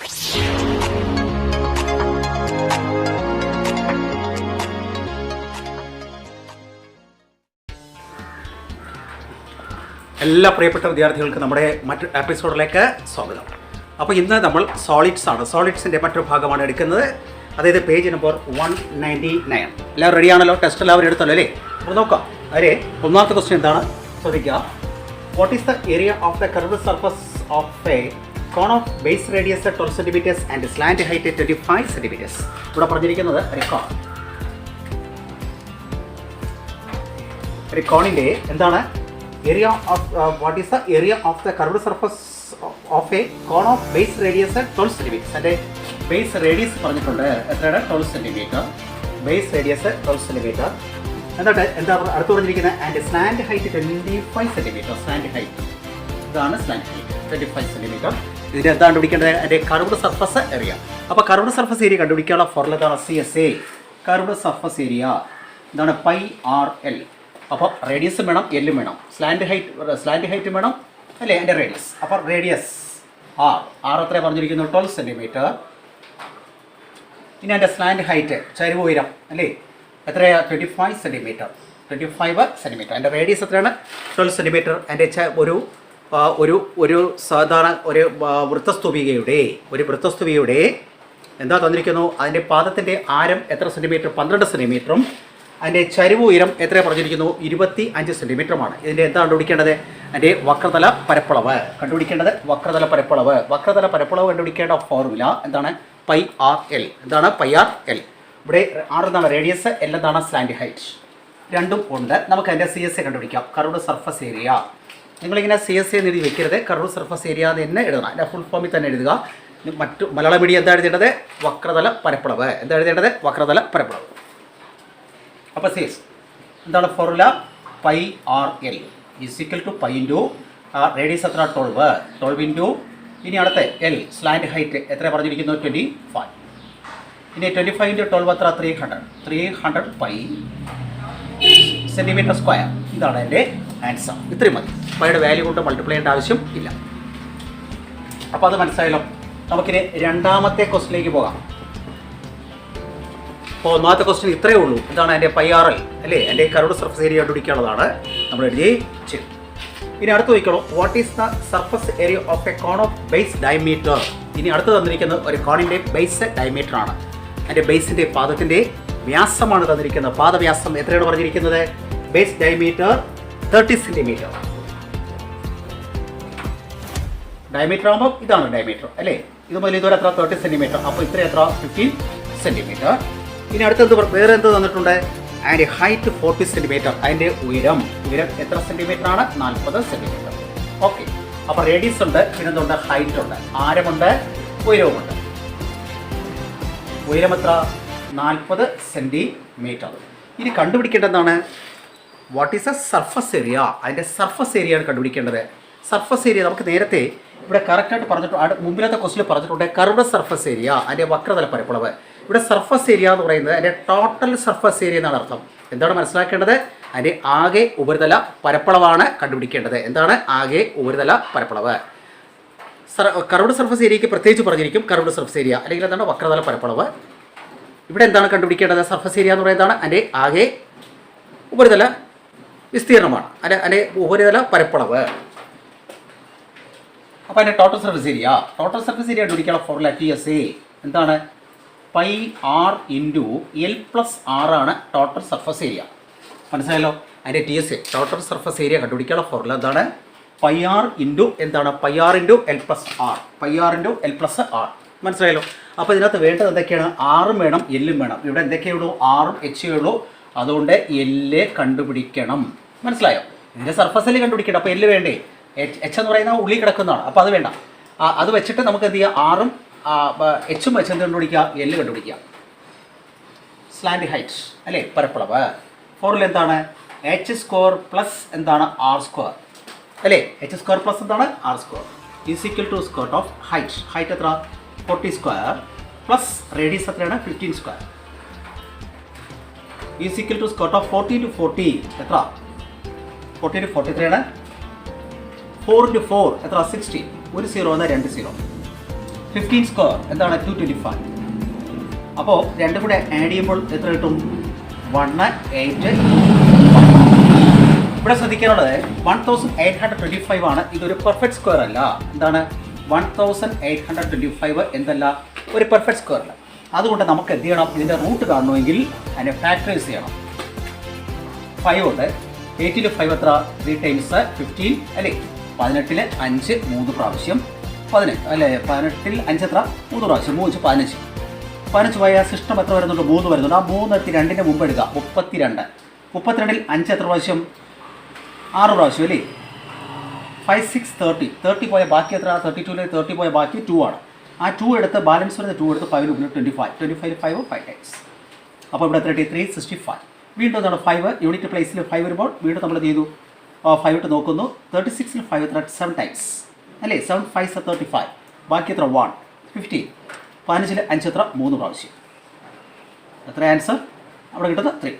എല്ലാ പ്രിയപ്പെട്ട വിദ്യാർത്ഥികൾക്കും നമ്മുടെ മറ്റൊരു എപ്പിസോഡിലേക്ക് സ്വാഗതം. അപ്പോൾ ഇന്ന് നമ്മൾ സോളിഡ്സ് ആണ്. സോളിഡ്സിൻ്റെ മറ്റൊരു ഭാഗമാണ് എടുക്കുന്നത്. അതായത് പേജ് നമ്പർ 199. എല്ലാവരും റെഡിയാണല്ലോ? ടെസ്റ്റ് എല്ലാവരും എടുത്തല്ലോ അല്ലേ? അപ്പോൾ നോക്കാം. അതെ, ഒന്നാമത്തെ ക്വസ്റ്റ്യൻ എന്താണ് ശ്രദ്ധിക്കുക. What is the area of the curved surface of a cone of base radius 12 centimetres and slant height 25 centimetres. ഇവിടെ പറഞ്ഞിരിക്കുന്നത് ഒരു കോണിൻ്റെ എന്താണ് area of what is the area of the curved surface of a cone of base radius 12 cm. അതിന്റെ base radius പറഞ്ഞിട്ടുണ്ട് എത്രയാണ്? 12 cm. Base radius 12 cm. എന്നിട്ട് എന്താ അടുത്ത് പറഞ്ഞിരിക്കുന്നത്? And slant height 25 cm. Slant height ഇതാണ് സ്ലാൻഡ് ഹൈറ്റ് 25 cm. ഇതിന് എന്താ കണ്ടുപിടിക്കേണ്ടത്? അതിൻ്റെ കർവ്ഡ് സർഫസ് ഏരിയ. അപ്പോൾ കർവ്ഡ് സർഫസ് ഏരിയ കണ്ടുപിടിക്കാനുള്ള ഫോർമുല എന്താണ്? CSA. കർവ്ഡ് സർഫസ് ഏരിയ എന്താണ്? πRL. അപ്പോൾ റേഡിയസും വേണം, എല്ലും വേണം, സ്ലാൻഡ് ഹൈറ്റും വേണം അല്ലേ? അതിൻ്റെ റേഡിയസ്. അപ്പോൾ റേഡിയസ് ആർ എത്ര പറഞ്ഞിരിക്കുന്നു? 12 സെൻറ്റിമീറ്റർ. ഇനി അതിൻ്റെ സ്ലാൻഡ് ഹൈറ്റ് ചരിവ് ഉയരം അല്ലേ എത്രയാണ്? 25 സെൻറ്റിമീറ്റർ. 25 സെൻറ്റിമീറ്റർ. അതിൻ്റെ റേഡിയസ് എത്രയാണ്? 12 സെൻറ്റിമീറ്റർ. അതിൻ്റെ ഒരു സാധാരണ ഒരു വൃത്തസ്തൂപികയുടെ എന്താ തന്നിരിക്കുന്നു? അതിൻ്റെ പാദത്തിൻ്റെ ആരം എത്ര സെൻറ്റിമീറ്റർ? 12 സെൻറ്റിമീറ്ററും അതിൻ്റെ ചരിവ് ഉയരം എത്ര പറഞ്ഞിരിക്കുന്നു? 25 സെൻറ്റിമീറ്ററുമാണ്. ഇതിൻ്റെ എന്താ കണ്ടുപിടിക്കേണ്ടത്? അതിൻ്റെ വക്രതല പരപ്പളവ് കണ്ടുപിടിക്കേണ്ടത്. വക്രതല പരപ്പളവ് കണ്ടുപിടിക്കേണ്ട ഫോർമുല എന്താണ്? πRL. എന്താണ്? πRL. ഇവിടെ ആർ എന്താണ്? റേഡിയസ്, എൽ എന്താണ്? Slant height. രണ്ടും ഉണ്ട്. നമുക്ക് അതിൻ്റെ CSA കണ്ടുപിടിക്കാം. Curved surface area. നിങ്ങളിങ്ങനെ CSA എന്ന് എഴുതി വെക്കരുത്. കർവ്ഡ് സർഫസ് ഏരിയ എന്ന് തന്നെ എഴുതണം. അതിൻ്റെ ഫുൾ ഫോമിൽ തന്നെ എഴുതുക. മറ്റു മലയാള മീഡിയം എന്താ എഴുതേണ്ടത്? വക്രതല പരപ്പളവ്. എന്താ എഴുതേണ്ടത്? വക്രതല പരപ്പളവ്. അപ്പോൾ സീസ് എന്താണ് formula? πRL is equal to pi into radius എത്ര? 12 ഇൻറ്റു ഇനി അടുത്ത എൽ സ്ലാൻഡ് ഹൈറ്റ് എത്ര പറഞ്ഞിരിക്കുന്നു? 25. ഇനി 25 ഇൻറ്റു 12 എത്ര? 300 പൈ സെൻറ്റിമീറ്റർ സ്ക്വയർ. ഇതാണ് എൻ്റെ ആൻസർ. ഇത്രയും മതി. പൈയുടെ വാല്യൂ കൊണ്ട് മൾട്ടിപ്ലൈ ചെയ്യേണ്ട ആവശ്യം ഇല്ല. അപ്പോൾ അത് മനസ്സിലായല്ലോ. നമുക്കിനി രണ്ടാമത്തെ ക്വസ്റ്റിലേക്ക് പോകാം. അപ്പോൾ ഒന്നാമത്തെ ക്വസ്റ്റ്യൻ ഇത്രയേ ഉള്ളൂ. എന്താണ്? അതിൻ്റെ πRL അല്ലേ? എൻ്റെ കർവ്ഡ് സർഫസ് ഏരിയ കണ്ടുപിടിക്കാനുള്ളതാണ്. നമ്മൾ എഴുതി ചെയ്തു. ഇനി അടുത്ത് നോക്കണം. What is the surface area of a cone of base diameter. ഇനി അടുത്ത് തന്നിരിക്കുന്നത് ഒരു കോണിൻ്റെ ബേസ് ഡയമീറ്റർ ആണ്. അതിൻ്റെ ബേസിൻ്റെ പാദത്തിൻ്റെ വ്യാസമാണ് തന്നിരിക്കുന്നത്. പാദവ്യാസം എത്രയാണ് പറഞ്ഞിരിക്കുന്നത്? Base diameter 30 centimetre. ഡയമീറ്റർ ആകുമ്പോൾ ഇതാണ് ഡയമീറ്റർ അല്ലേ? ഇത് മുതൽ ഇതുവരെ എത്ര? 30 സെൻറ്റിമീറ്റർ. അപ്പോൾ ഇത്ര എത്ര? 15 സെൻറ്റിമീറ്റർ. ഇനി അടുത്തത് വേറെ എന്ത് തന്നിട്ടുണ്ട്? അതിൻ്റെ ഹൈറ്റ് 40 സെൻറ്റിമീറ്റർ. അതിൻ്റെ ഉയരം എത്ര സെൻറ്റിമീറ്റർ ആണ്? 40 സെൻറ്റിമീറ്റർ. ഓക്കെ. അപ്പോൾ റേഡിയസ് ഉണ്ട്, പിന്നെ എന്തുണ്ട്? ഹൈറ്റ് ഉണ്ട്, ആരമുണ്ട്, ഉയരവുമുണ്ട്. ഉയരം എത്ര? 40 സെൻറ്റിമീറ്റർ. ഇനി കണ്ടുപിടിക്കേണ്ടതാണ് what is a surface area. അതിൻ്റെ സർഫസ് ഏരിയയാണ് കണ്ടുപിടിക്കേണ്ടത്. സർഫസ് ഏരിയ നമുക്ക് നേരത്തെ ഇവിടെ കറക്റ്റായിട്ട് പറഞ്ഞിട്ടുണ്ട്. മുമ്പിലത്തെ ക്വസ്റ്റിൽ പറഞ്ഞിട്ടുണ്ട് കർവ്ഡ് സർഫസ് ഏരിയ, അതിൻ്റെ വക്രതല പരപ്പളവ്. ഇവിടെ സർഫസ് ഏരിയ എന്ന് പറയുന്നത് അതിൻ്റെ ടോട്ടൽ സർഫസ് ഏരിയ എന്നാണ് അർത്ഥം. എന്താണ് മനസ്സിലാക്കേണ്ടത്? അതിൻ്റെ ആകെ ഉപരിതല പരപ്പളവാണ് കണ്ടുപിടിക്കേണ്ടത്. എന്താണ്? ആകെ ഉപരിതല പരപ്പളവ്. കർവ്ഡ് സർഫസ് ഏരിയയ്ക്ക് പ്രത്യേകിച്ച് പറഞ്ഞിരിക്കും കർവ്ഡ് സർഫസ് ഏരിയ, അല്ലെങ്കിൽ എന്താണ്? വക്രതല പരപ്പളവ്. ഇവിടെ എന്താണ് കണ്ടുപിടിക്കേണ്ടത്? സർഫസ് ഏരിയ എന്ന് പറയുന്നതാണ് അതിൻ്റെ ആകെ ഉപരിതല വിസ്തീർണമാണ്, അതിൻ്റെ ഉപരിതല പരപ്പളവ്. അപ്പോൾ അതിൻ്റെ ടോട്ടൽ സർഫസ് ഏരിയ കണ്ടുപിടിക്കാനുള്ള ഫോർമുല TSA എന്താണ്? πR into L plus R ആണ് ടോട്ടൽ സർഫസ് ഏരിയ. മനസ്സിലായല്ലോ? അതിൻ്റെ TSA ടോട്ടൽ സർഫസ് ഏരിയ കണ്ടുപിടിക്കാനുള്ള ഫോർമുല എന്താണ്? πR ഇൻറ്റു എന്താണ്? πR into L plus R. മനസ്സിലായല്ലോ? അപ്പോൾ ഇതിനകത്ത് വേണ്ടത് എന്തൊക്കെയാണ്? ആറും വേണം, എല്ലും വേണം. ഇവിടെ എന്തൊക്കെയുള്ളൂ? ആറും എച്ച് ഉള്ളൂ. അതുകൊണ്ട് എല്ല് കണ്ടുപിടിക്കണം. മനസ്സിലായോ? ഇതിൻ്റെ സർഫസ് എല്ല് കണ്ടുപിടിക്കണം. അപ്പോൾ എല്ല് വേണ്ടേ? എച്ച് എന്ന് പറയുന്ന ഉള്ളിൽ കിടക്കുന്നതാണ്. അപ്പോൾ അത് വേണ്ട. അത് വെച്ചിട്ട് നമുക്ക് എന്ത് ചെയ്യുക? ആറും എച്ചും വെച്ച് എന്ത് കണ്ടുപിടിക്കുക? എല്ല് കണ്ടുപിടിക്കുക. സ്ലാൻഡ് ഹൈറ്റ് അല്ലേ? പരപ്പളവ്. ഫോർമുല എന്താണ്? h² പ്ലസ് എന്താണ്? r² അല്ലേ? h² പ്ലസ് എന്താണ്? r² is equal to square of height എത്ര? 40² പ്ലസ് റേഡിയസ് എത്രയാണ്? 15² is equal to square of 40 to 40 എത്ര? 40 to 40 എത്രയാണ്? 4 into 4 എത്ര? 16. ഒരു 0 എന്നാൽ 2 0. 15 സ്ക്വയർ എന്താണ് 225. അപ്പോൾ രണ്ടും കൂടെ ആഡ് ചെയ്യുമ്പോൾ എത്ര കിട്ടും? 1,825. ഇവിടെ ശ്രദ്ധിക്കാനുള്ളത് 1,825 ആണ്. ഇതൊരു പെർഫെക്റ്റ് സ്ക്വയർ അല്ല. എന്താണ് 1,825 എന്തല്ല? ഒരു പെർഫെക്റ്റ് സ്ക്വയർ അല്ല. അതുകൊണ്ട് നമുക്ക് എന്ത് ചെയ്യണം? ഇതിൻ്റെ റൂട്ട് കാണണമെങ്കിൽ അതിനെ ഫാക്ടറൈസ് ചെയ്യണം. 5 ഉണ്ട്. 8 ൽ 5 എത്ര? 3 ടൈംസ് 15 അല്ലേ? 18 ൽ 5 3 പ്രാവശ്യം 18 അല്ലേ? 18 ൽ 5 എത്ര? 3 പ്രാവശ്യം 3 15. 15 പോയ സിസ്റ്റം എത്ര വരുന്നുണ്ട്? 3 വരുന്നുണ്ട്. ആ 3 എടുത്ത് 2ൻ്റെ മുമ്പ് എടുക്കുക. 32. 32 ൽ 5 എത്ര പ്രാവശ്യം? 6 പ്രാവശ്യം അല്ലേ? 5 6 30. 30 പോയ ബാക്കി എത്ര? 32 ൽ 30 പോയ ബാക്കി 2 ആണ്. ആ 2 എടുത്ത് ബാലൻസ് വരുന്ന 2 എടുത്ത് 5 ൽ 25. 25 ൽ 5 5 ടൈംസ്. അപ്പോൾ ഇവിടെ 365. വീണ്ടും എന്താണ് 5 യൂണിറ്റ് പ്ലേസിൽ 5 വരുമ്പോൾ വീണ്ടും നമ്മൾ ചെയ്തു 5 ഇട്ട് നോക്കുന്നു. 36 ൽ 5 എത്ര? 7 ടൈംസ് അല്ലേ? 7 5 35. ബാക്കി എത്ര? 1 15. 15 ൽ 5 എത്ര? 3 പ്രാവശ്യം. എത്ര ആൻസർ? അവിടെ കിട്ടുന്നത് 3.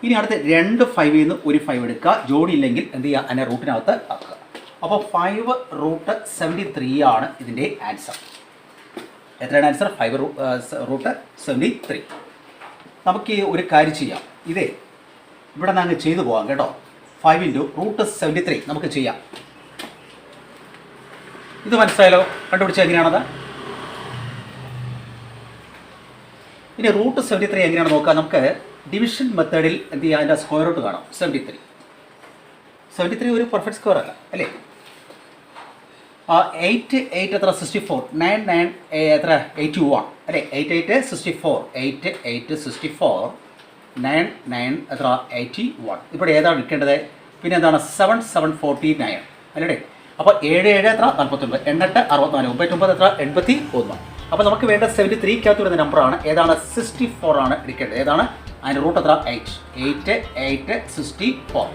ഇനി അടുത്ത് 2 5 നിന്ന് ഒരു 5 എടുക്കുക. ജോഡി ഇല്ലെങ്കിൽ എന്ത് ചെയ്യുക? അതിനെ റൂട്ടിനകത്ത് ആക്കുക. അപ്പോൾ 5 റൂട്ട് 73 ആണ് ഇതിൻ്റെ ആൻസർ. എത്രയാണ് ആൻസർ? 5 റൂട്ട് 73. നമുക്ക് ഒരു കാര്യം ചെയ്യാം. ഇതേ ഇവിടെ നിന്ന് അങ്ങ് ചെയ്തു പോകാം കേട്ടോ. 5 × റൂട്ട് 73 നമുക്ക് ചെയ്യാം. ഇത് മനസ്സിലായല്ലോ? കണ്ടുപിടിച്ചാൽ എങ്ങനെയാണത്? ഇനി റൂട്ട് 73 എങ്ങനെയാണ് നോക്കുക? നമുക്ക് ഡിവിഷൻ മെത്തേഡിൽ എന്ത് ചെയ്യുക? അതിൻ്റെ സ്ക്വയർ റൂട്ട് കാണാം. 73 ഒരു പെർഫെക്റ്റ് സ്ക്വയർ അല്ല അല്ലേ? 8 എത്ര? 64. 9 9 എത്ര? 81 അല്ലേ? 8 8 64. 8 8 64. 9 9 എത്ര? 81. ഇവിടെ ഏതാണ് എടുക്കേണ്ടത്? പിന്നെ എന്താണ്? 7 7 49 അല്ലേ? അപ്പോൾ 7 7 എത്ര? 49. 8 64. 99 എത്ര? 81. അപ്പോൾ നമുക്ക് വേണ്ട 73ക്കകത്ത് വരുന്ന നമ്പറാണ് ഏതാണ്? 64 ആണ് എടുക്കേണ്ടത്. ഏതാണ് അതിൻ്റെ റൂട്ട് എത്ര? 8 8 8 64.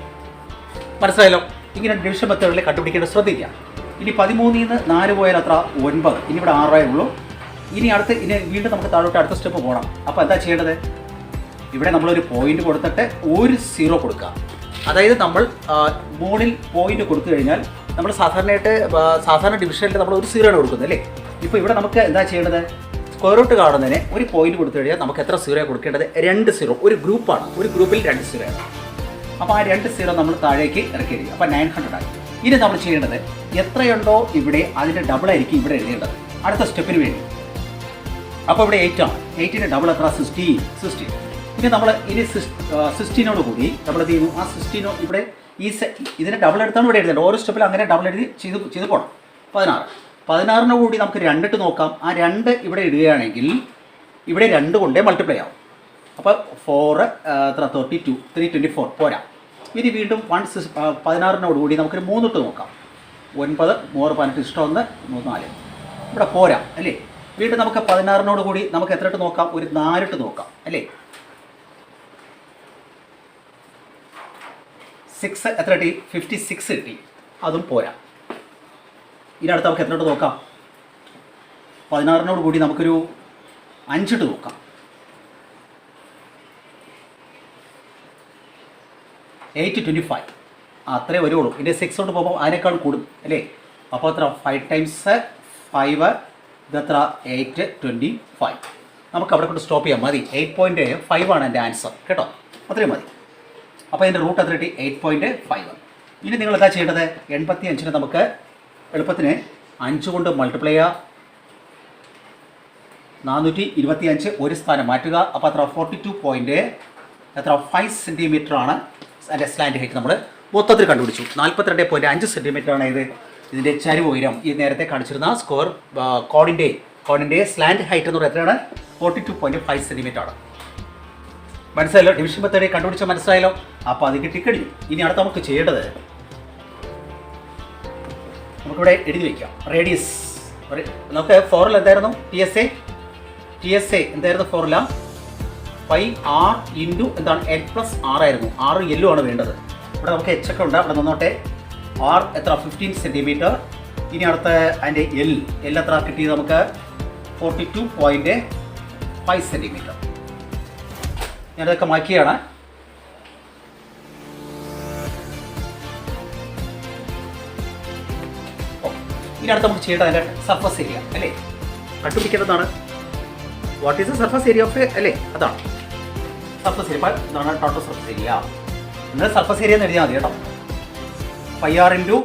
മനസ്സിലായല്ലോ? ഇങ്ങനെ ഡിവിഷൻ മെത്തേഡിൽ കണ്ടുപിടിക്കേണ്ടത് ശ്രദ്ധിക്കുക. ഇനി 13 നിന്ന് 4 പോയാൽ എത്ര? 9. ഇനി ഇവിടെ 6 ഉള്ളൂ. ഇനി വീണ്ടും നമുക്ക് താഴോട്ട് അടുത്ത സ്റ്റെപ്പ് പോകണം. അപ്പോൾ എന്താ ചെയ്യേണ്ടത്? ഇവിടെ നമ്മളൊരു പോയിന്റ് കൊടുത്തിട്ട് ഒരു 0 കൊടുക്കുക. അതായത് നമ്മൾ മുകളിൽ പോയിന്റ് കൊടുത്തു കഴിഞ്ഞാൽ നമ്മൾ സാധാരണ ഡിവിഷനിൽ നമ്മൾ ഒരു 0 ആണ് കൊടുക്കുന്നത് അല്ലേ? ഇപ്പോൾ ഇവിടെ നമുക്ക് എന്താ ചെയ്യേണ്ടത്? സ്ക്വയർ റൂട്ട് കാണുന്നതിന് ഒരു പോയിന്റ് കൊടുത്തു കഴിഞ്ഞാൽ നമുക്ക് എത്ര 0 കൊടുക്കേണ്ടത്? 2 0. ഒരു ഗ്രൂപ്പാണ്. ഒരു ഗ്രൂപ്പിൽ 2 0 ആണ്. അപ്പോൾ ആ 2 0 നമ്മൾ താഴേക്ക് ഇറക്കിയിരിക്കും. അപ്പോൾ 900 ആയി. ഇനി നമ്മൾ ചെയ്യേണ്ടത് എത്രയുണ്ടോ ഇവിടെ അതിൻ്റെ ഡബിൾ ആയിരിക്കും ഇവിടെ എഴുതേണ്ടത് അടുത്ത സ്റ്റെപ്പിന് വേണ്ടി. അപ്പോൾ ഇവിടെ 8 ആണ്. 8ൻ്റെ ഡബിൾ എത്ര? 16. ഇനി നമ്മൾ 16 കൂടി നമ്മൾ എന്ത് ചെയ്യുന്നു? ആ 16 ഇവിടെ ഇതിനെ ഡബിൾ എടുത്താണ് ഇവിടെ എഴുതേണ്ടത്. ഓരോ സ്റ്റെപ്പിൽ അങ്ങനെ ഡബിൾ എഴുതി ചെയ്ത് പോകണം. 16 കൂടി നമുക്ക് 2 ഇട്ട് നോക്കാം. ആ 2 ഇവിടെ ഇടുകയാണെങ്കിൽ ഇവിടെ 2 കൊണ്ടേ മൾട്ടിപ്ലൈ ആവും. അപ്പോൾ 4 എത്ര? 32 324 പോരാ. ഇനി വീണ്ടും 16 കൂടി നമുക്കൊരു 3 ഇട്ട് നോക്കാം. 9 3 18 ഇഷ്ടം 1 3 4 ഇവിടെ പോരാ അല്ലേ? വീണ്ടും നമുക്ക് 16 കൂടി നമുക്ക് എത്ര ഇട്ട് നോക്കാം? ഒരു 4 ഇട്ട് നോക്കാം അല്ലേ? 6 എത്ര കിട്ടി? 56 കിട്ടി. അതും പോരാ. ഇനി അടുത്ത് നമുക്ക് എത്ര ഇട്ട് നോക്കാം? 16 കൂടി നമുക്കൊരു 5 ഇട്ട് നോക്കാം. 825 അത്രേ വരുള്ളൂ. ഇതിൻ്റെ 6 കൊണ്ട് പോകുമ്പോൾ അതിനേക്കാൾ കൂടും അല്ലേ? അപ്പോൾ എത്ര? 5 ടൈംസ് 5 ഇതെത്ര? 825. നമുക്ക് അവിടെ കൊണ്ട് സ്റ്റോപ്പ് ചെയ്യാം. മതി. 8.5 ആണ് എൻ്റെ ആൻസർ കേട്ടോ. അത്രയും മതി. അപ്പോൾ അതിൻ്റെ റൂട്ട് എത്ര കിട്ടി? 8.5. ഇനി നിങ്ങൾ എന്താ ചെയ്യേണ്ടത്? 85 നമുക്ക് എളുപ്പത്തിന് 5 കൊണ്ട് മൾട്ടിപ്ലൈ ചെയ്യുക. 425 ഒരു സ്ഥാനം മാറ്റുക. അപ്പോൾ അത്ര 42.5 സെൻറ്റിമീറ്റർ ആണ് അതിൻ്റെ സ്ലാൻഡ് ഹൈറ്റ്. നമ്മൾ മൊത്തത്തിൽ കണ്ടുപിടിച്ചു. 42.5 സെൻറ്റിമീറ്റർ ആണ് ഇതിൻ്റെ ചരിവ് ഉയരം. ഈ നേരത്തെ കാണിച്ചിരുന്ന സ്ക്വയർ കോഡിൻ്റെ സ്ലാൻഡ് ഹൈറ്റ് എന്ന് പറയുന്നത് എത്രയാണ്? 42.5 സെൻറ്റിമീറ്റർ ആണ്. മനസ്സിലായല്ലോ? ഡിവിഷൻ മെത്തേഡ് കണ്ടുപിടിച്ചാൽ മനസ്സിലായല്ലോ? അപ്പോൾ അത് കിട്ടിക്കഴിഞ്ഞു. ഇനി അടുത്ത് നമുക്ക് ചെയ്യേണ്ടത് നമുക്കിവിടെ എഴുതി വയ്ക്കാം. റേഡിയസ് നമുക്ക് ഫോർമുല എന്തായിരുന്നു? TSA എന്തായിരുന്നു ഫോർമുല? പൈ R ഇൻറ്റു എന്താണ്? L+R ആയിരുന്നു. R L ആണ് വേണ്ടത്. ഇവിടെ നമുക്ക് H ഒക്കെ ഉണ്ട്. അവിടെ നിന്നോട്ടെ. R എത്ര? 15 സെൻറ്റിമീറ്റർ. ഇനി അടുത്ത അതിൻ്റെ L എത്ര കിട്ടിയത് നമുക്ക്? 42.5 സെൻറ്റിമീറ്റർ. ഞാനതൊക്കെ മാറ്റിയാണ്. ഇനി അടുത്ത് നമുക്ക് ചെയ്യേണ്ടത് അതിൻ്റെ സർഫസ് ഏരിയ അല്ലേ? കണ്ടുപിടിക്കേണ്ടതാണ്. What is the surface area of അല്ലേ, അതാണ് സർഫസ് ഏരിയ. ഇതാണ് ടോട്ടൽ സർഫസ് ഏരിയ. നിങ്ങൾ സർഫസ് ഏരിയ എന്ന് എഴുതിയാൽ മതി കേട്ടോ. Pi R into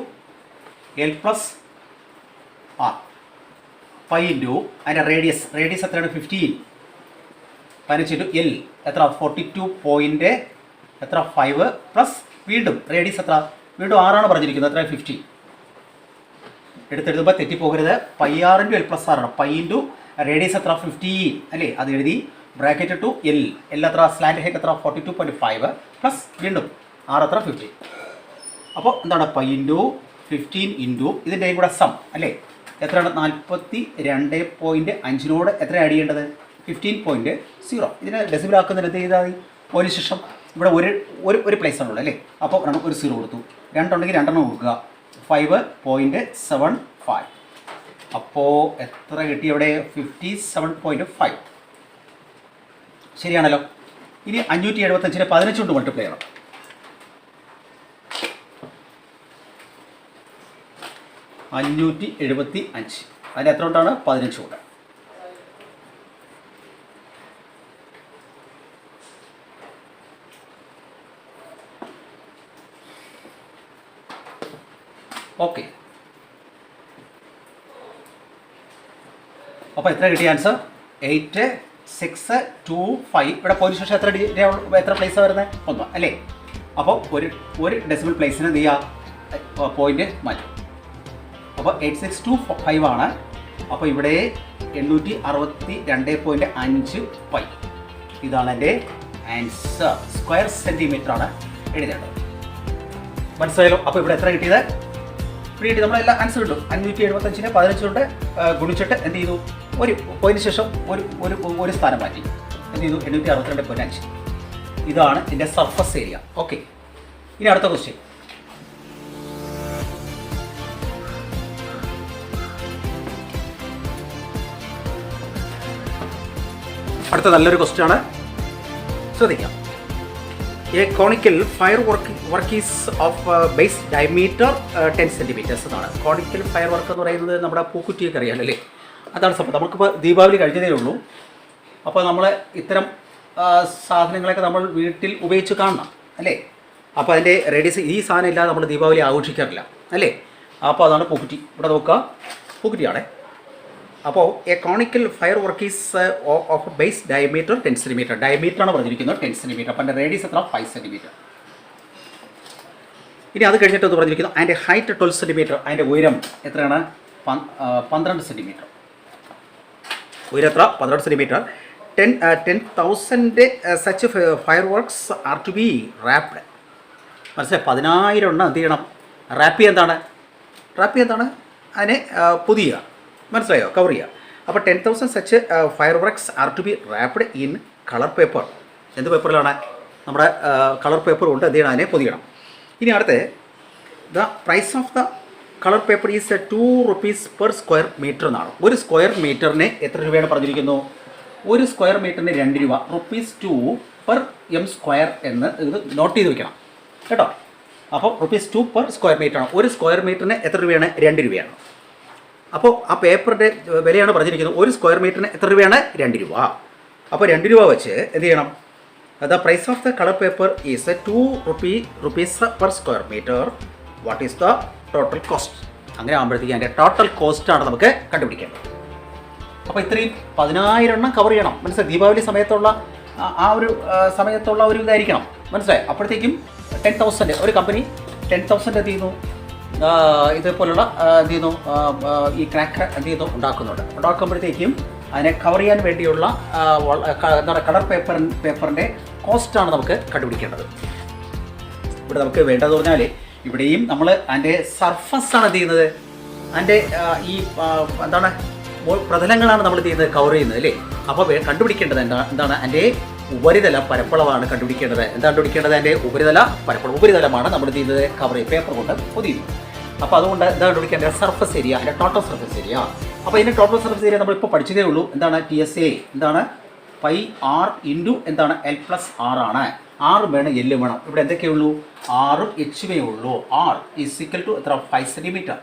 L plus r, pi into അതിൻ്റെ റേഡിയസ് എത്രയാണ് 15, 15 ഇൻറ്റു എൽ എത്ര 42 എത്ര 5 പ്ലസ് വീണ്ടും റേഡിയസ് എത്ര, വീണ്ടും 6 പറഞ്ഞിരിക്കുന്നത്, എത്ര 50. എടുത്തെഴുതുമ്പോൾ തെറ്റിപ്പോകരുത്. Pi R into L plus ആറാണ്. പൈ ഇൻറ്റു റേഡിയസ് എത്ര 15 അല്ലേ, അത് എഴുതി. ബ്രാക്കറ്റ് ടു എൽ എത്ര സ്ലാൻഡ് ഹൈറ്റ് എത്ര 42.5 പ്ലസ് വീണ്ടും 6 എത്ര 50. അപ്പോൾ എന്താണ് പൈ ഇൻറ്റു 15 ഇൻറ്റു ഇതിൻ്റെയും കൂടെ സം അല്ലേ, എത്രയാണ് 42.5 എത്ര ആഡ് ചെയ്യേണ്ടത് 15.0. ഇതിനെ ഡെസിബിൾ ആക്കുന്നതിന് എന്ത് ചെയ്താൽ മതി, അതിന് ശേഷം ഇവിടെ ഒരു പ്ലേസ് ആണുള്ളത് അല്ലേ, അപ്പോൾ ഒരു 0 കൊടുത്തു. 2 ഉണ്ടെങ്കിൽ 2 കൊടുക്കുക. 5.75. അപ്പോൾ എത്ര കിട്ടി അവിടെ 57.5. ശരിയാണല്ലോ. ഇനി 575 15 കൊണ്ട് മൾട്ടിപ്ലൈ ചെയ്യണം. 575 അതിന് എത്ര കൊണ്ടാണ് 15 കൊണ്ട്. ഓക്കെ, അപ്പോൾ എത്ര കിട്ടിയ ആൻസർ 8625. ഇവിടെ പോയിന്റ് ശേഷം എത്ര പ്ലേസാണ് വരുന്നത് 1 അല്ലേ. അപ്പോൾ ഒരു ഡെസിമൽ പ്ലേസിന് എന്ത് ചെയ്യുക, പോയിന്റ് മാറ്റും. അപ്പോൾ 8625 ആണ്. അപ്പോൾ ഇവിടെ 862.5 പൈ. ഇതാണ് എൻ്റെ ആൻസർ. സ്ക്വയർ സെൻറ്റിമീറ്റർ ആണ് എഴുതേണ്ടത്. മനസ്സിലായല്ലോ. അപ്പോൾ ഇവിടെ എത്ര കിട്ടിയത്, ഇവിടെ കിട്ടി നമ്മളെല്ലാം ആൻസർ കിട്ടും. 575 15 കൊണ്ട് ഗുണിച്ചിട്ട് എന്ത് ചെയ്തു, ഒരു പോയിന്റ് ശേഷം ഒരു സ്ഥാനം മാറ്റി എന്ത് ചെയ്തു 862.5. ഇതാണ് ഇതിൻ്റെ സർഫസ് ഏരിയ. ഓക്കെ, ഇനി അടുത്ത ക്വസ്റ്റ്യൻ. അടുത്ത നല്ലൊരു ക്വസ്റ്റ്യൻ ആണ്, ശ്രദ്ധിക്കാം. A conical fire works of base diameter 10 centimetres എന്നാണ്. കോണിക്കൽ ഫയർ വർക്ക് എന്ന് പറയുന്നത് നമ്മുടെ പൂക്കുറ്റിയൊക്കെ അറിയാമല്ലേ, അതാണ് സംഭവം. നമുക്കിപ്പോൾ ദീപാവലി കഴിഞ്ഞതേ ഉള്ളൂ. അപ്പോൾ നമ്മൾ ഇത്തരം സാധനങ്ങളൊക്കെ നമ്മൾ വീട്ടിൽ ഉപയോഗിച്ച് കാണണം അല്ലേ. അപ്പോൾ അതിൻ്റെ റേഡിയസ് ഈ സാധനം ഇല്ലാതെ നമ്മൾ ദീപാവലി ആഘോഷിക്കാറില്ല അല്ലേ. അപ്പോൾ അതാണ് പൂക്കുറ്റി. ഇവിടെ നോക്കുക, പൂക്കുറ്റിയാണേ. അപ്പോൾ a conical fire works of base diameter 10 centimetre. ഡയമീറ്ററാണ് പറഞ്ഞിരിക്കുന്നത് 10 സെൻറ്റിമീറ്റർ. അപ്പോൾ അതിൻ്റെ റേഡിയസ് എത്ര 5 സെൻറ്റിമീറ്റർ. ഇനി അത് കഴിഞ്ഞിട്ട് എന്ന് പറഞ്ഞിരിക്കുന്നു അതിൻ്റെ ഹൈറ്റ് 12 സെൻറ്റിമീറ്റർ. അതിൻ്റെ ഉയരം എത്രയാണ് 12 സെൻറ്റിമീറ്റർ. ഉയരം എത്ര 12 centimetre. 10,000 such fireworks are to be wrapped. മനസ്സിലായി, 10,000 എണ്ണം എന്ത് ചെയ്യണം, റാപ്പ് എന്താണ് അതിനെ പൊതിയുക. മനസ്സിലായോ, കവർ ചെയ്യുക. അപ്പോൾ 10,000 such fireworks are to be wrapped in colour paper. എന്ത് പേപ്പറിലാണ്, നമ്മുടെ കളർ പേപ്പർ കൊണ്ട് എന്ത് ചെയ്യണം, അതിനെ പൊതിയണം. ഇനി അടുത്ത് the price of the colour paper is 2 rupees per square metre എന്നാണ്. ഒരു സ്ക്വയർ മീറ്ററിന് എത്ര രൂപയാണ് പറഞ്ഞിരിക്കുന്നു, ഒരു സ്ക്വയർ മീറ്ററിന് 2 രൂപ. ₹2 പെർ m² എന്ന് ഇത് നോട്ട് ചെയ്ത് വെക്കണം കേട്ടോ. അപ്പോൾ ₹2 പെർ സ്ക്വയർ മീറ്ററാണ്. ഒരു സ്ക്വയർ മീറ്ററിന് എത്ര രൂപയാണ്, 2 രൂപയാണ്. അപ്പോൾ ആ പേപ്പറിൻ്റെ വിലയാണ് പറഞ്ഞിരിക്കുന്നത്. ഒരു സ്ക്വയർ മീറ്ററിന് എത്ര രൂപയാണ്, 2 രൂപ. അപ്പോൾ 2 രൂപ വെച്ച് എന്ത് ചെയ്യണം, the price of the colour paper is 2 rupees per square metre. What is the total cost. അങ്ങനെ ആകുമ്പോഴത്തേക്കും അതിൻ്റെ ടോട്ടൽ കോസ്റ്റാണ് നമുക്ക് കണ്ടുപിടിക്കേണ്ടത്. അപ്പോൾ ഇത്രയും 10,000 എണ്ണം കവർ ചെയ്യണം. മനസ്സിലായി, ദീപാവലി സമയത്തുള്ള ആ ഒരു സമയത്തുള്ള ഒരു ഇതായിരിക്കണം. മനസ്സിലായി. അപ്പോഴത്തേക്കും 10,000 ഒരു കമ്പനി 10,000 എന്ത് ചെയ്യുന്നു, ഇതേപോലുള്ള എന്ത് ചെയ്യുന്നു, ഈ ക്രാക്കർ എന്ത് ചെയ്യുന്നു ഉണ്ടാക്കുമ്പോഴത്തേക്കും അതിനെ കവർ ചെയ്യാൻ വേണ്ടിയുള്ള എന്താ പറയുക കളർ പേപ്പറിൻ്റെ കോസ്റ്റാണ് നമുക്ക് കണ്ടുപിടിക്കേണ്ടത്. ഇവിടെ നമുക്ക് വേണ്ടതെന്ന് പറഞ്ഞാൽ ഇവിടെയും നമ്മൾ അതിൻ്റെ സർഫസാണ് എന്ത് ചെയ്യുന്നത്, അതിൻ്റെ ഈ എന്താണ് പ്രതലങ്ങളാണ് നമ്മൾ ചെയ്യുന്നത്, കവർ ചെയ്യുന്നത് അല്ലേ. അപ്പോൾ കണ്ടുപിടിക്കേണ്ടത് എന്താണ് അതിൻ്റെ ഉപരിതല പരപ്പളവാണ് കണ്ടുപിടിക്കേണ്ടത്. എന്താ കണ്ടുപിടിക്കേണ്ടത്, അതിൻ്റെ ഉപരിതല പരപ്പളവ്. ഉപരിതലമാണ് നമ്മൾ ചെയ്യുന്നത് കവർ പേപ്പർ കൊണ്ട് പൊതിയുന്നത്. അപ്പോൾ അതുകൊണ്ട് എന്താ കണ്ടുപിടിക്കേണ്ടത്, സർഫസ് ഏരിയ, അതിൻ്റെ ടോട്ടൽ സർഫസ് ഏരിയ. അപ്പോൾ ഇതിൻ്റെ ടോട്ടൽ സർഫസ് ഏരിയ നമ്മളിപ്പോൾ പഠിച്ചതേ ഉള്ളൂ. എന്താണ് TSA, എന്താണ് പൈ ആർ ഇൻറ്റു എന്താണ് L+R ആണ്. R വേണം, L വേണം. ഇവിടെ എന്തൊക്കെയുള്ളൂ, R H ഉള്ളൂ. R ഈസ് ഈക്വൽ ടു എത്ര 5 സെൻറ്റിമീറ്റർ.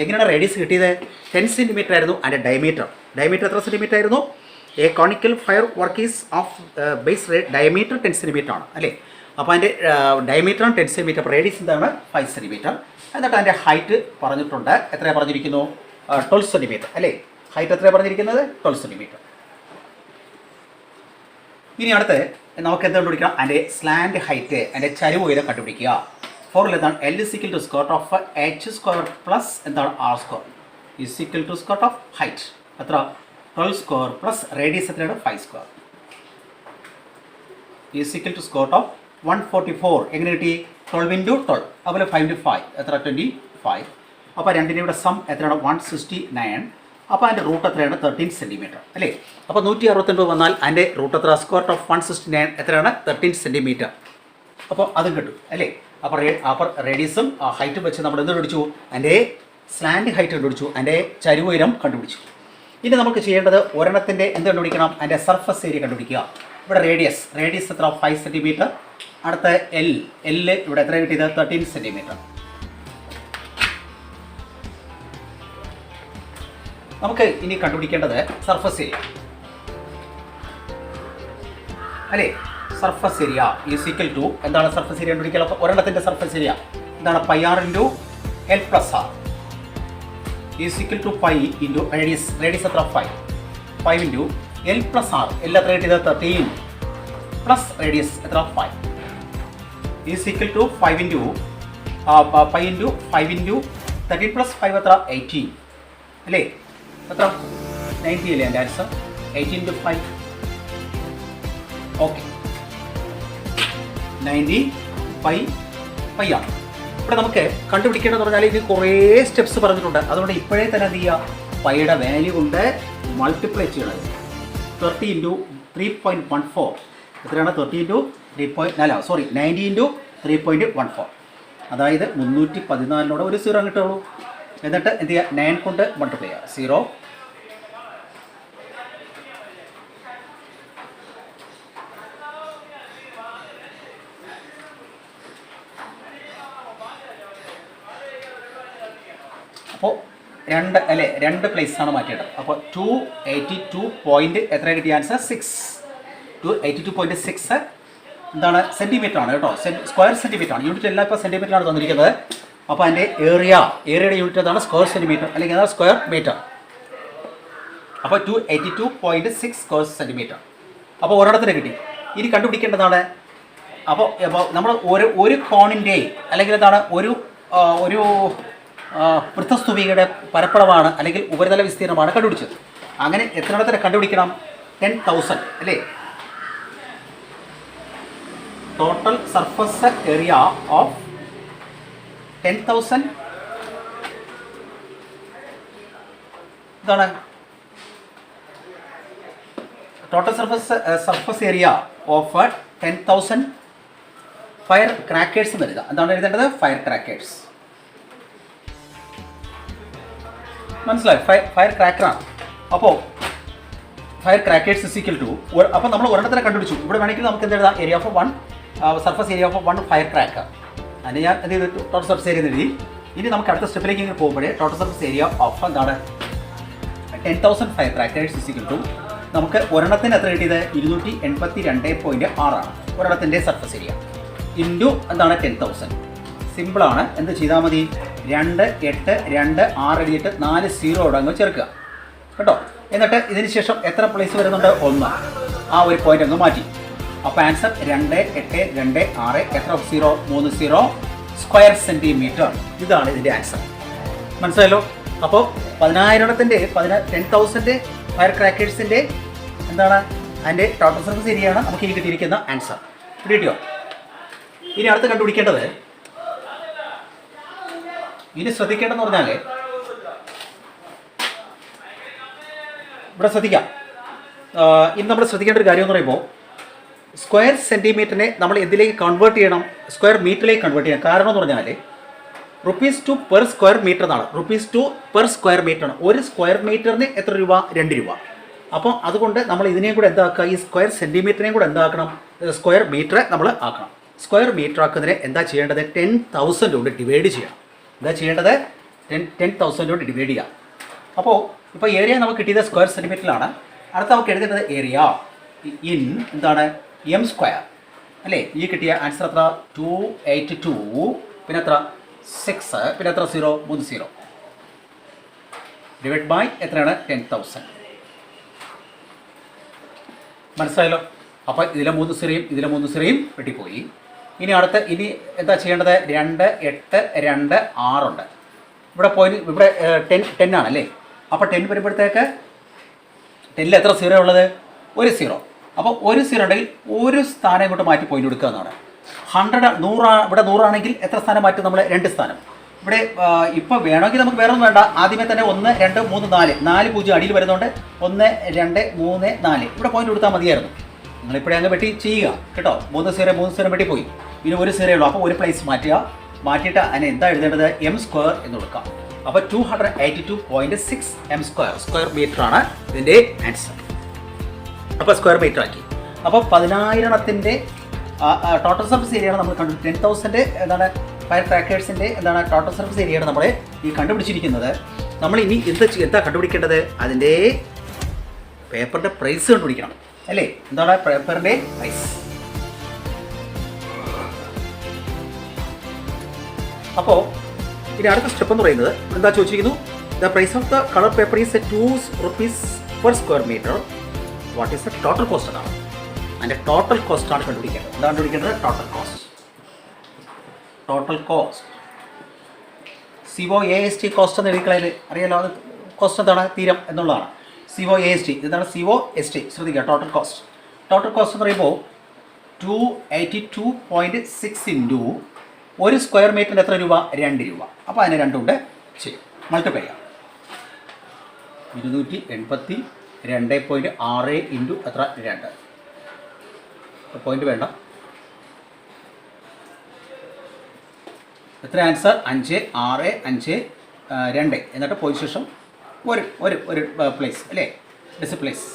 എങ്ങനെയാണ് റേഡിയസ് കിട്ടിയത്, 10 സെൻറ്റിമീറ്റർ ആയിരുന്നു അതിൻ്റെ ഡയമീറ്റർ. ഡയമീറ്റർ എത്ര സെൻറ്റിമീറ്റർ ആയിരുന്നു? A conical fire work is of base diameter 10 centimetre ആണ് അല്ലേ. അപ്പോൾ അതിൻ്റെ ഡയമീറ്ററാണ് 10 സെൻറ്റിമീറ്റർ, അപ്പോൾ റേഡിയസ് എന്താണ് 5 സെൻറ്റിമീറ്റർ. എന്നിട്ട് അതിൻ്റെ ഹൈറ്റ് പറഞ്ഞിട്ടുണ്ട്, എത്രയാണ് പറഞ്ഞിരിക്കുന്നു? 12 സെൻറ്റിമീറ്റർ അല്ലേ. ഹൈറ്റ് എത്രയാണ് പറഞ്ഞിരിക്കുന്നത്? 12 സെൻറ്റിമീറ്റർ. ഇനി അടുത്ത് നമുക്ക് എന്ത് കണ്ടുപിടിക്കണം? അതിൻ്റെ സ്ലാൻഡ് ഹൈറ്റ്, അതിൻ്റെ ചരിവ് ഉയരം കണ്ടുപിടിക്കുക. ഫോർമുല എന്താണ്? L is equal to square of h square plus എന്താണ് r square is equal to square of height. എത്ര? 12 square plus റേഡിയസ് എത്രയാണ്? 5 square is equal to square of 144. എങ്ങനെ കിട്ടി? 12 into 12, അതുപോലെ 5 into 5 എത്ര? 25. അപ്പോൾ രണ്ടിൻ്റെ ഇവിടെ സം എത്രയാണ്? 169. അപ്പോൾ അതിൻ്റെ റൂട്ട് എത്രയാണ്? 13 സെൻറ്റിമീറ്റർ അല്ലേ. അപ്പോൾ 169 വന്നാൽ അതിൻ്റെ റൂട്ട് എത്ര? സ്ക്വയർ ഓഫ് 169 എത്രയാണ്? 13 സെൻറ്റിമീറ്റർ. അപ്പോൾ അതും കിട്ടും അല്ലേ. അപ്പോൾ റേഡിയസും ഹൈറ്റും വെച്ച് നമ്മൾ എന്ത് കണ്ടുപിടിച്ചു? അതിൻ്റെ സ്ലാൻഡ് ഹൈറ്റ് കണ്ടുപിടിച്ചു, അതിൻ്റെ ചരിവുയരം കണ്ടുപിടിച്ചു. ഇനി നമുക്ക് ചെയ്യേണ്ടത് ഒരെണ്ണത്തിൻ്റെ എന്ത് കണ്ടുപിടിക്കണം? അതിൻ്റെ സർഫസ് ഏരിയ കണ്ടുപിടിക്കുക. ഇവിടെ റേഡിയസ് എത്ര? 5 സെൻറ്റിമീറ്റർ. അടുത്ത എൽ ഇവിടെ എത്ര കിട്ടിയത്? 13 സെൻറ്റിമീറ്റർ. നമുക്ക് ഇനി കണ്ടുപിടിക്കേണ്ടത് സർഫസ് ഏരിയ അല്ലേ. Surface area is equal to എന്താണ്? സർഫസ് ഏരിയ കണ്ടുപിടിക്കുക. ഒരെണ്ണത്തിൻ്റെ സർഫസ് ഏരിയ എന്താണ്? Pi R into L plus R is equal to pi into radius എത്ര? 5 into L plus R. L എത്ര കിട്ടിയത്? 13 പ്ലസ് റേഡിയസ് എത്ര? 5 is equal to 5 into 13 plus 5 എത്ര? 18 അല്ലേ. എത്ര? 90 അല്ലേ എൻ്റെ ആൻസർ? 18 ഇൻറ്റു 5 ഓക്കെ 90 പൈ ആണ്. ഇവിടെ നമുക്ക് കണ്ടുപിടിക്കേണ്ടതെന്ന് പറഞ്ഞാൽ ഇത് കുറേ സ്റ്റെപ്സ് പറഞ്ഞിട്ടുണ്ട്. അതുകൊണ്ട് ഇപ്പോഴേ തന്നെ എന്ത് ചെയ്യുക? പൈയുടെ വാല്യൂ കൊണ്ട് മൾട്ടിപ്ലൈ ചെയ്യണത്. 30 ഇൻറ്റു 3.14 എത്രയാണ്? 30 ഇൻറ്റു 90 ഇൻറ്റു 3.14 അതായത് 314 ഒരു 0 കിട്ടുള്ളൂ. എന്നിട്ട് എന്ത് ചെയ്യുക? 9 കൊണ്ട് മൾട്ടിപ്ലൈ ചെയ്യുക. 0 അപ്പോൾ രണ്ട് പ്ലേസാണ് മാറ്റിയിട്ടത്. അപ്പോൾ 282 പോയിൻറ്റ് എത്ര കിട്ടിയ ആൻസർ? 6. 282.6 എന്താണ്? സെൻറ്റിമീറ്റർ ആണ് കേട്ടോ. സ്ക്വയർ സെൻറ്റിമീറ്റർ ആണ്. യൂണിറ്റ് എല്ലാം ഇപ്പോൾ സെൻറ്റിമീറ്ററാണ് തന്നിരിക്കുന്നത്. അപ്പോൾ അതിൻ്റെ ഏരിയയുടെ യൂണിറ്റ് എന്താണ്? സ്ക്വയർ സെൻറ്റിമീറ്റർ അല്ലെങ്കിൽ അതാണ് സ്ക്വയർ മീറ്റർ. അപ്പോൾ 282.6 സ്ക്വയർ സെൻറ്റിമീറ്റർ. അപ്പോൾ ഒരിടത്തിന് കിട്ടി. ഇനി കണ്ടുപിടിക്കേണ്ടതാണ്. അപ്പോൾ നമ്മൾ ഒരു കോണിൻ്റെ അല്ലെങ്കിൽ എന്താണ് ഒരു വൃത്തസ്തൂപികയുടെ പരപ്പളവാണ് അല്ലെങ്കിൽ ഉപരിതല വിസ്തീർണമാണ് കണ്ടുപിടിച്ചത്. അങ്ങനെ എത്രയിടത്തിന് കണ്ടുപിടിക്കണം? 10,000 അല്ലേ. ടോട്ടൽ സർഫസ് ഏരിയ ഓഫ് 10,000 ഇതാണ് total surface area of 10,000 firecrackers എന്ന് എഴുതാം. എന്താണ് എഴുതേണ്ടത്? Firecrackers. മനസ്സിലായി? ഫയർ ക്രാക്കറാണ്. അപ്പോൾ firecrackers is equal to അപ്പോൾ നമ്മൾ ഒരെണ്ണത്തിനെ കണ്ടുപിടിച്ചു. ഇവിടെ വേണമെങ്കിൽ നമുക്ക് എന്ത് എഴുതാം? Area of 1 surface area of 1 firecracker. അതിന് ഞാൻ എന്ത് ചെയ്തു? ടോട്ടൽ സർഫസ് ഏരിയ എഴുതി. ഇനി നമുക്ക് അടുത്ത സ്റ്റെപ്പിലേക്ക് ഇങ്ങനെ പോകുമ്പോഴേ ടോട്ടൽ സർഫസ് ഏരിയ ഓഫ് എന്താണ്? 10,000 firecrackers is equal to നമുക്ക് ഒരെണ്ണത്തിന് എത്ര കിട്ടിയത്? 282.6 ആണ് ഒരെണ്ണത്തിൻ്റെ സർഫസ് ഏരിയ ഇൻറ്റു എന്താണ്? 10,000. സിമ്പിളാണ്. എന്ത് ചെയ്താൽ മതി? 2 8 2 6 എഴുതിയിട്ട് 4 0 അങ്ങ് ചേർക്കുക കേട്ടോ. എന്നിട്ട് ഇതിന് ശേഷം എത്ര പ്ലേസ് വരുന്നുണ്ട്? 1. ആ ഒരു പോയിന്റ് അങ്ങ് മാറ്റി. അപ്പോൾ ആൻസർ 2 8 2 6 എത്ര? 0 3 0 സ്ക്വയർ സെൻറ്റിമീറ്റർ. ഇതാണ് ഇതിൻ്റെ ആൻസർ. മനസ്സിലായല്ലോ? അപ്പോൾ 10,000 ഫയർ ക്രാക്കേഴ്സിൻ്റെ എന്താണ്? അതിൻ്റെ ടോട്ടൽ സർഫസ് ഏരിയയാണ് നമുക്ക് ഇനി കിട്ടിയിരിക്കുന്ന ആൻസർ. കിട്ടിയോ? ഇനി അടുത്ത് കണ്ടുപിടിക്കേണ്ടത്, ഇനി ശ്രദ്ധിക്കേണ്ടതെന്ന് പറഞ്ഞാൽ ഇവിടെ ശ്രദ്ധിക്കാം. ഇനി നമ്മൾ ശ്രദ്ധിക്കേണ്ട ഒരു കാര്യം എന്ന് പറയുമ്പോൾ സ്ക്വയർ സെൻറ്റിമീറ്ററിനെ നമ്മൾ എന്തിലേക്ക് കൺവേർട്ട് ചെയ്യണം? സ്ക്വയർ മീറ്ററിലേക്ക് കൺവേർട്ട് ചെയ്യണം. കാരണം എന്ന് പറഞ്ഞാൽ ₹2 പെർ സ്ക്വയർ മീറ്റർ എന്നാണ്. ₹2 പെർ സ്ക്വയർ മീറ്റർ ആണ്. ഒരു സ്ക്വയർ മീറ്ററിന് എത്ര രൂപ? 2 രൂപ. അപ്പോൾ അതുകൊണ്ട് നമ്മൾ ഇതിനെയും കൂടെ എന്താക്കുക? ഈ സ്ക്വയർ സെൻറ്റിമീറ്ററിനെയും കൂടെ എന്താക്കണം? സ്ക്വയർ മീറ്റർ നമ്മൾ ആക്കണം. സ്ക്വയർ മീറ്റർ ആക്കുന്നതിന് എന്താ ചെയ്യേണ്ടത്? 10,000 കൊണ്ട് ഡിവൈഡ് ചെയ്യണം. എന്താ ചെയ്യേണ്ടത്? 10,000 കൊണ്ട് ഡിവൈഡ് ചെയ്യാം. അപ്പോൾ ഇപ്പോൾ ഏരിയ നമുക്ക് കിട്ടിയത് സ്ക്വയർ സെൻറ്റിമീറ്ററിലാണ്. അടുത്ത നമുക്ക് എഴുതേണ്ടത് ഏരിയ ഇൻ എന്താണ് എം സ്ക്വയർ അല്ലേ. ഈ കിട്ടിയ ആൻസർ എത്ര 282, പിന്നെ എത്ര 6, പിന്നെ എത്ര 0 3 0 ഡിവൈഡ് ബൈ എത്രയാണ് 10,000. മനസ്സിലായല്ലോ. അപ്പോൾ ഇതിലെ 3 0 ഇതിലെ 3 0 വെട്ടിപ്പോയി. ഇനി എന്താ ചെയ്യേണ്ടത് 2 8 2 6 ഉണ്ട്. ഇവിടെ പോയിന്റ് ഇവിടെ 10 ആണല്ലേ. അപ്പോൾ 10 വരുമ്പോഴത്തേക്ക് 10ൽ എത്ര 0 ഉള്ളത് 1 0. അപ്പോൾ 1 0 ഉണ്ടെങ്കിൽ ഒരു സ്ഥാനം ഇങ്ങോട്ട് മാറ്റി പോയിന്റ് എടുക്കുക എന്നാണ്. 100 ഇവിടെ 100 ആണെങ്കിൽ എത്ര സ്ഥാനം മാറ്റും നമ്മൾ 2 സ്ഥാനം. ഇവിടെ ഇപ്പോൾ വേണമെങ്കിൽ നമുക്ക് വേറെ ഒന്നും വേണ്ട. ആദ്യമേ തന്നെ 1 2 3 4 0 അടിയിൽ വരുന്നുണ്ട്. 1 2 3 4 ഇവിടെ പോയിന്റ് കൊടുത്താൽ മതിയായിരുന്നു. നിങ്ങളിപ്പോഴേ അങ്ങ് വെട്ടി ചെയ്യുക കേട്ടോ. 3 0 വെട്ടിപ്പോയി. ഇനി 1 0 ഉള്ളൂ. അപ്പോൾ ഒരു പ്ലേസ് മാറ്റിയിട്ട് അതിനെ എന്താ എഴുതേണ്ടത് എം സ്ക്വയർ എന്ന് കൊടുക്കാം. അപ്പോൾ 282.6 എം സ്ക്വയർ മീറ്റർ ആണ് ഇതിൻ്റെ ആൻസർ. അപ്പോൾ സ്ക്വയർ മീറ്റർ ആക്കി. അപ്പോൾ 10,000ത്തിൻ്റെ ടോട്ടൽ സർഫസ് ഏരിയയാണ് നമ്മൾ 10,000 എന്താണ് ഫയർ ക്രാക്കേഴ്സിൻ്റെ എന്താണ് ടോട്ടൽ സർഫസ് ഏരിയയാണ് നമ്മൾ ഈ കണ്ടുപിടിച്ചിരിക്കുന്നത്. നമ്മൾ ഇനി എന്താ കണ്ടുപിടിക്കേണ്ടത് അതിൻ്റെ പേപ്പറിൻ്റെ പ്രൈസ് കണ്ടുപിടിക്കണം അല്ലേ. എന്താണ് പേപ്പറിൻ്റെ പ്രൈസ്. അപ്പോൾ ഇനി അടുത്ത സ്റ്റെപ്പ് എന്ന് പറയുന്നത് എന്താ ചോദിച്ചിരിക്കുന്നു. The price of the colour paper is 2 rupees per square meter. What is the total cost എന്നാണ്. അതിൻ്റെ ടോട്ടൽ കോസ്റ്റ് ആണ് കണ്ടുപിടിക്കേണ്ടത്. എന്താണ് കണ്ടുപിടിക്കേണ്ടത് ടോട്ടൽ കോസ്റ്റ്. COAST കോസ്റ്റ് എന്ന് എഴുതിക്കളയിൽ അറിയാലോ. അത് കോസ്റ്റ് എന്താണ് തീരം എന്നുള്ളതാണ്. COAST ഇതാണ് COST. ശ്രദ്ധിക്കുക ടോട്ടൽ കോസ്റ്റ്. ടോട്ടൽ കോസ്റ്റ് എന്ന് പറയുമ്പോൾ 282.6 ഇൻറ്റു 1 സ്ക്വയർ മീറ്ററിന് എത്ര രൂപ 2 രൂപ. അപ്പോൾ അതിനെ 2 കൊണ്ട് ചെയ്യും മൾട്ടിപ്ലൈ ചെയ്യാം. 282.6 ഇൻറ്റു എത്ര 2. പോയിന്റ് വേണ്ട. എത്ര ആൻസർ 5 6 5 2 എന്നിട്ട് പോയിന്റ് ശേഷം ഒരു പ്ലേസ് അല്ലേ ഡിസിപ്ലേസ്.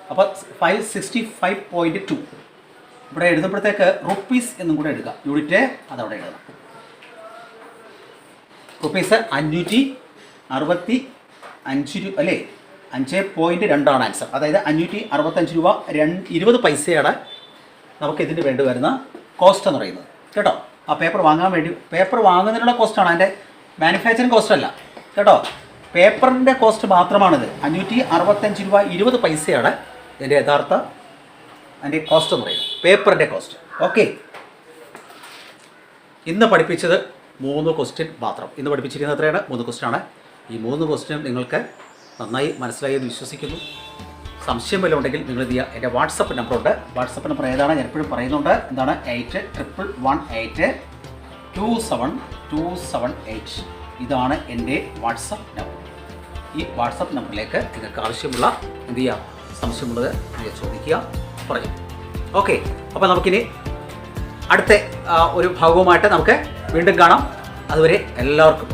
അപ്പോൾ 565.2 ഇവിടെ എഴുതുമ്പോഴത്തേക്ക് റുപ്പീസ് എന്നും കൂടെ എഴുതുക. യൂണിറ്റ് അതവിടെ എഴുതണം. റുപ്പീസ് 565 രൂപ അല്ലേ. 5.2 ആണ് ആൻസർ. അതായത് 565 രൂപ 20 പൈസയാണ് നമുക്ക് ഇതിന് വേണ്ടി വരുന്ന കോസ്റ്റ് എന്ന് പറയുന്നത് കേട്ടോ. ആ പേപ്പർ വാങ്ങുന്നതിനുള്ള കോസ്റ്റാണ്. അതിൻ്റെ മാനുഫാക്ചറിങ് കോസ്റ്റ് അല്ല കേട്ടോ. പേപ്പറിൻ്റെ കോസ്റ്റ് മാത്രമാണിത്. 565 രൂപ 20 പൈസയാണ് ഇതിൻ്റെ യഥാർത്ഥ അതിൻ്റെ കോസ്റ്റ് എന്ന് പറയുന്നത്. പേപ്പറിൻ്റെ കോസ്റ്റ്. ഓക്കെ. ഇന്ന് പഠിപ്പിച്ചത് 3 ക്വസ്റ്റ്യൻ മാത്രം. ഇന്ന് പഠിപ്പിച്ചിരിക്കുന്നത് എത്രയാണ് 3 ക്വസ്റ്റ്യനാണ്. ഈ 3 ക്വസ്റ്റ്യൻ നിങ്ങൾക്ക് നന്നായി മനസ്സിലായി എന്ന് വിശ്വസിക്കുന്നു. സംശയം വല്ലതും ഉണ്ടെങ്കിൽ നിങ്ങൾ ഇത് ചെയ്യുക. എൻ്റെ വാട്സപ്പ് നമ്പറുണ്ട്. വാട്സപ്പ് നമ്പർ ഏതാണ് ഞാൻ എപ്പോഴും പറയുന്നുണ്ട്. എന്താണ് 81182728. ഇതാണ് എൻ്റെ വാട്സപ്പ് നമ്പർ. ഈ വാട്സപ്പ് നമ്പറിലേക്ക് നിങ്ങൾക്ക് ആവശ്യമുള്ള എന്ത് ചെയ്യുക സംശയമുള്ളത് ചോദിക്കുക പറയും. ഓക്കെ. അപ്പോൾ നമുക്കിനി അടുത്ത ഒരു ഭാഗവുമായിട്ട് നമുക്ക് വീണ്ടും കാണാം. അതുവരെ എല്ലാവർക്കും